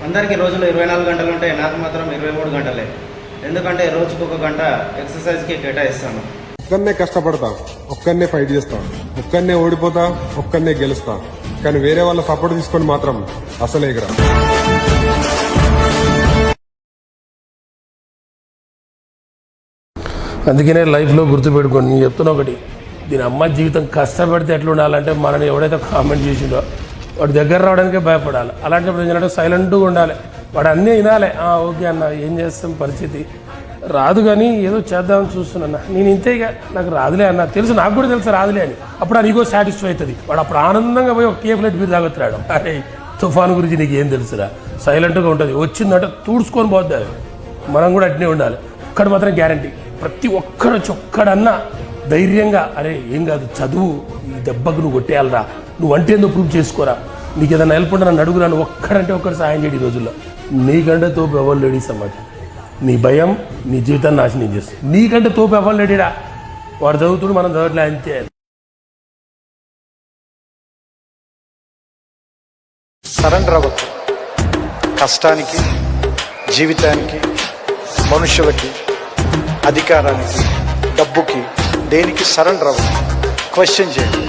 అందరికీ రోజులో 24 గంటలు ఉంటాయి, నాకు మాత్రం 23 గంటలే. ఎందుకంటే రోజుకు 1 గంట ఎక్సర్సైజ్కి కేటాయిస్తాను. ఒక్కనే కష్టపడతా, ఒక్కనే ఫైట్ చేస్తా, ఒక్కనే ఓడిపోతా, ఒక్కనే గెలుస్తా. కానీ వేరే వాళ్ళ సపోర్ట్ తీసుకొని మాత్రం అసలే ఎగరా. అందుకనే లైఫ్లో గుర్తుపెట్టుకోండి, నేను చెప్తున్నా ఒకటి, దీని అమ్మ జీవితం కష్టపడితే ఎట్లా ఉండాలంటే మనని ఎవడైతే కామెంట్ చేసిండో వాడి దగ్గర రావడానికే భయపడాలి. అలాంటప్పుడు ఏంటంటే సైలెంట్గా ఉండాలి. వాడు అన్నీ వినాలి. ఓకే అన్న, ఏం చేస్తాం, పరిస్థితి రాదు కానీ ఏదో చేద్దామని చూస్తున్నా. నేను ఇంతే, ఇక నాకు రాదులే అన్న, తెలుసు, నాకు కూడా తెలుసు రాదులే అని. అప్పుడు నీకో సాటిస్ఫై అవుతుంది. వాడు అప్పుడు ఆనందంగా పోయి ఒక కేఫ్ లైట్ బీర్ తాగుతున్నాడు. అరే తుఫాను గురించి నీకు ఏం తెలుసురా, సైలెంట్గా ఉంటుంది, వచ్చిందంటే తూడ్చుకొని పోద్ది. మనం కూడా అట్నే ఉండాలి. ఒక్కడు మాత్రం గ్యారంటీ, ప్రతి ఒక్కడన్నా ధైర్యంగా, అరే ఏం కాదు, చదువు, ఈ దెబ్బకు నువ్వు కొట్టేయాలరా, నువ్వు అంటే ఏందో ప్రూవ్ చేసుకోరా, నీకు ఏదైనా హెల్ప్ ఉంటే నన్ను అడుగురా, నువ్వు ఒక్కడంటే ఒక్కడు సాయం చేయడు. ఈ రోజుల్లో నీకంటే తోపు ఎవరు లేడీ సమాజం. నీ భయం నీ జీవితాన్ని నాశనం చేస్తుంది. నీకంటే తోపు ఎవరు లేడీడా, వాడు చదువుతుడు, మనం చదవట్లే, అంతే. సరెండర్ అవ్వద్దు. కష్టానికి, జీవితానికి, మనుషులకి, అధికారానికి, డబ్బుకి, దేనికి సరెండర్ అవ్వద్దు. క్వశ్చన్ చేయండి.